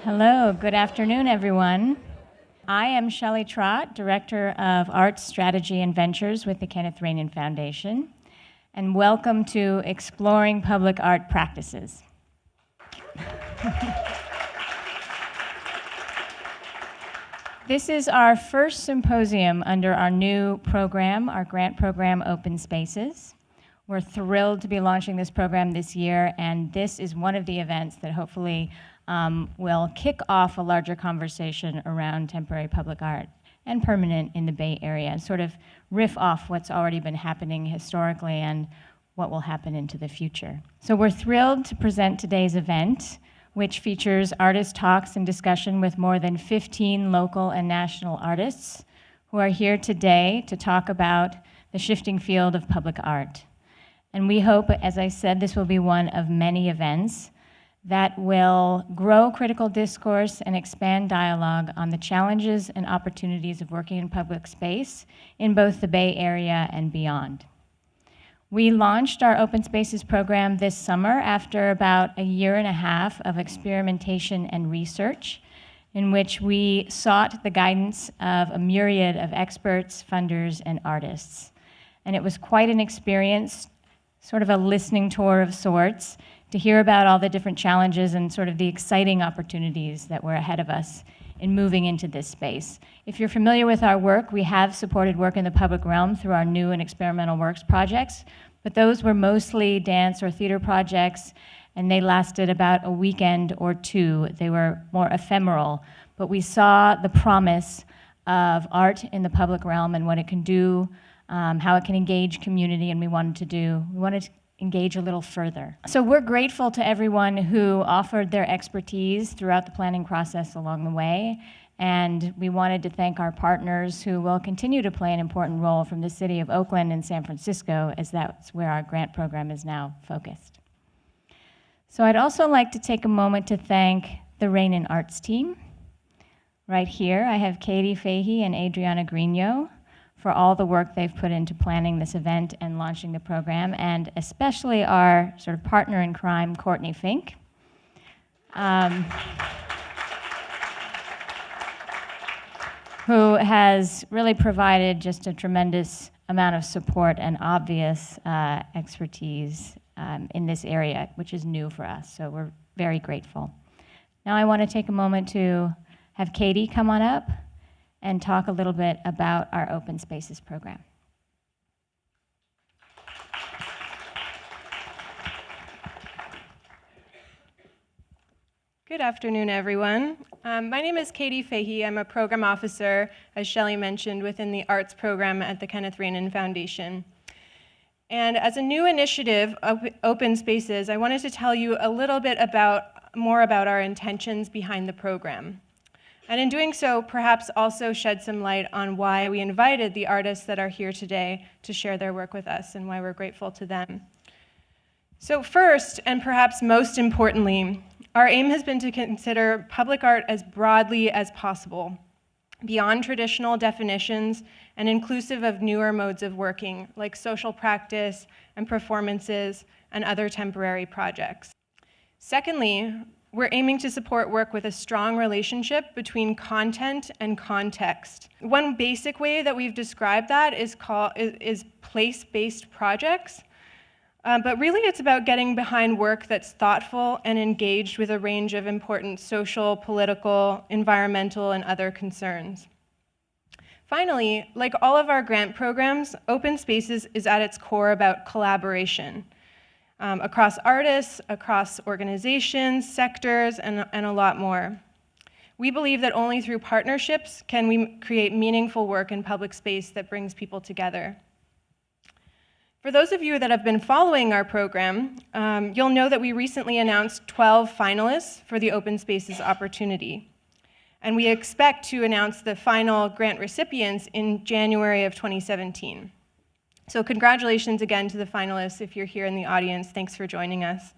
Hello, good afternoon, everyone. I am Shelley Trott, Director of Arts Strategy and Ventures with the Kenneth Rainin Foundation, and welcome to Exploring Public Art Practices. This is our first symposium under our new program, our grant program, Open Spaces. We're thrilled to be launching this program this year, and this is one of the events that hopefully will kick off a larger conversation around temporary public art and permanent in the Bay Area, and sort of riff off what's already been happening historically and what will happen into the future. So we're thrilled to present today's event, which features artist talks and discussion with more than 15 local and national artists who are here today to talk about the shifting field of public art. And we hope, as I said, this will be one of many events that will grow critical discourse and expand dialogue on the challenges and opportunities of working in public space in both the Bay Area and beyond. We launched our Open Spaces program this summer after about a year and a half of experimentation and research, in which we sought the guidance of a myriad of experts, funders, and artists. And it was quite an experience, sort of a listening tour of sorts, to hear about all the different challenges and sort of the exciting opportunities that were ahead of us in moving into this space. If you're familiar with our work, we have supported work in the public realm through our new and experimental works projects, but those were mostly dance or theater projects, and they lasted about a weekend or two. They were more ephemeral, but we saw the promise of art in the public realm and what it can do, how it can engage community, and we wanted to engage a little further. So we're grateful to everyone who offered their expertise throughout the planning process along the way, and we wanted to thank our partners who will continue to play an important role from the city of Oakland and San Francisco, as that's where our grant program is now focused. So I'd also like to take a moment to thank the Rainin Arts team. Right here, I have Katie Fahey and Adriana Grino for all the work they've put into planning this event and launching the program, and especially our sort of partner in crime, Courtney Fink. Who has really provided just a tremendous amount of support and obvious expertise in this area, which is new for us, so we're very grateful. Now I want to take a moment to have Katie come on up and talk a little bit about our Open Spaces program. Good afternoon, everyone. My name is Katie Fahey. I'm a program officer, as Shelley mentioned, within the arts program at the Kenneth Rainin Foundation. And as a new initiative, Open Spaces, I wanted to tell you a little bit more about our intentions behind the program. And in doing so, perhaps also shed some light on why we invited the artists that are here today to share their work with us and why we're grateful to them. So first, and perhaps most importantly, our aim has been to consider public art as broadly as possible, beyond traditional definitions and inclusive of newer modes of working, like social practice and performances and other temporary projects. Secondly, we're aiming to support work with a strong relationship between content and context. One basic way that we've described that is place-based projects, but really it's about getting behind work that's thoughtful and engaged with a range of important social, political, environmental, and other concerns. Finally, like all of our grant programs, Open Spaces is at its core about collaboration. Across artists, across organizations, sectors, and a lot more. We believe that only through partnerships can we create meaningful work in public space that brings people together. For those of you that have been following our program, you'll know that we recently announced 12 finalists for the Open Spaces opportunity. And we expect to announce the final grant recipients in January of 2017. So congratulations again to the finalists. If you're here in the audience, thanks for joining us.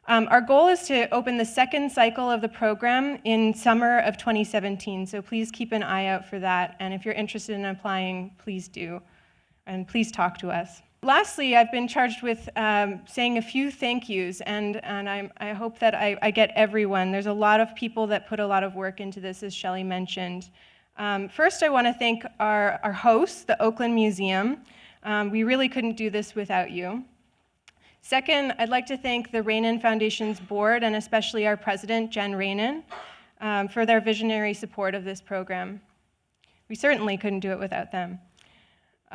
Our goal is to open the second cycle of the program in summer of 2017, so please keep an eye out for that. And if you're interested in applying, please do, and please talk to us. Lastly, I've been charged with saying a few thank yous, and I hope that I get everyone. There's a lot of people that put a lot of work into this, as Shelley mentioned. First, I want to thank our hosts, the Oakland Museum. We really couldn't do this without you. Second, I'd like to thank the Rainin Foundation's board, and especially our president, Jen Rainin, for their visionary support of this program. We certainly couldn't do it without them.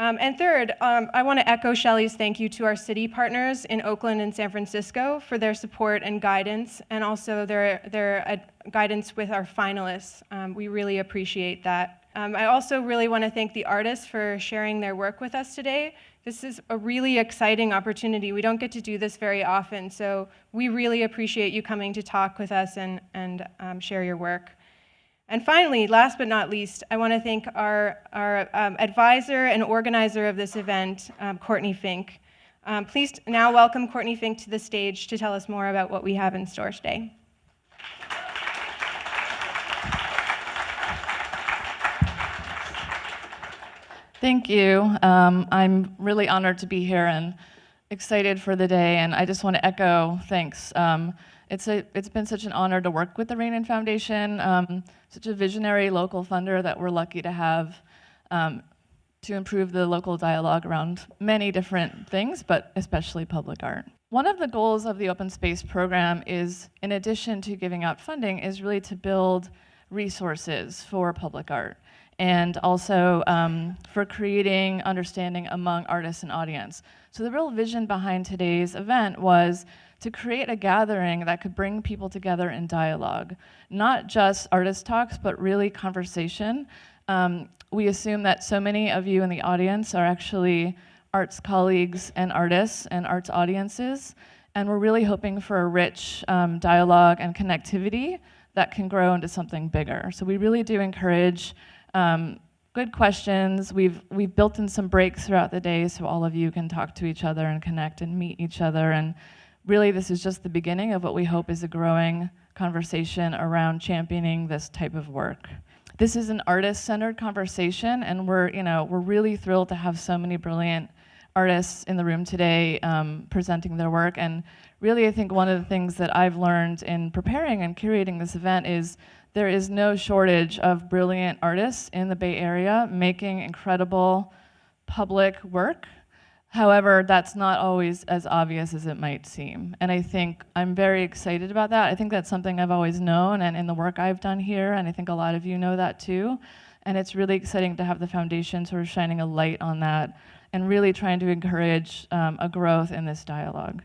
And third, I want to echo Shelley's thank you to our city partners in Oakland and San Francisco for their support and guidance, and also their guidance with our finalists. We really appreciate that. I also really want to thank the artists for sharing their work with us today. This is a really exciting opportunity. We don't get to do this very often, so we really appreciate you coming to talk with us and share your work. And finally, last but not least, I want to thank our advisor and organizer of this event, Courtney Fink. Please now welcome Courtney Fink to the stage to tell us more about what we have in store today. Thank you. I'm really honored to be here and excited for the day, and I just want to echo thanks. It's been such an honor to work with the Rainin Foundation, such a visionary local funder that we're lucky to have to improve the local dialogue around many different things, but especially public art. One of the goals of the Open Space program is, in addition to giving out funding, is really to build resources for public art, and also for creating understanding among artists and audience. So the real vision behind today's event was to create a gathering that could bring people together in dialogue, not just artist talks, but really conversation. We assume that so many of you in the audience are actually arts colleagues and artists and arts audiences, and we're really hoping for a rich dialogue and connectivity that can grow into something bigger. So we really do encourage good questions. We've built in some breaks throughout the day so all of you can talk to each other and connect and meet each other. And really, this is just the beginning of what we hope is a growing conversation around championing this type of work. This is an artist-centered conversation, and we're really thrilled to have so many brilliant artists in the room today presenting their work. And really, I think one of the things that I've learned in preparing and curating this event is there is no shortage of brilliant artists in the Bay Area making incredible public work. However, that's not always as obvious as it might seem. And I think I'm very excited about that. I think that's something I've always known, and in the work I've done here, and I think a lot of you know that too. And it's really exciting to have the foundation sort of shining a light on that and really trying to encourage a growth in this dialogue.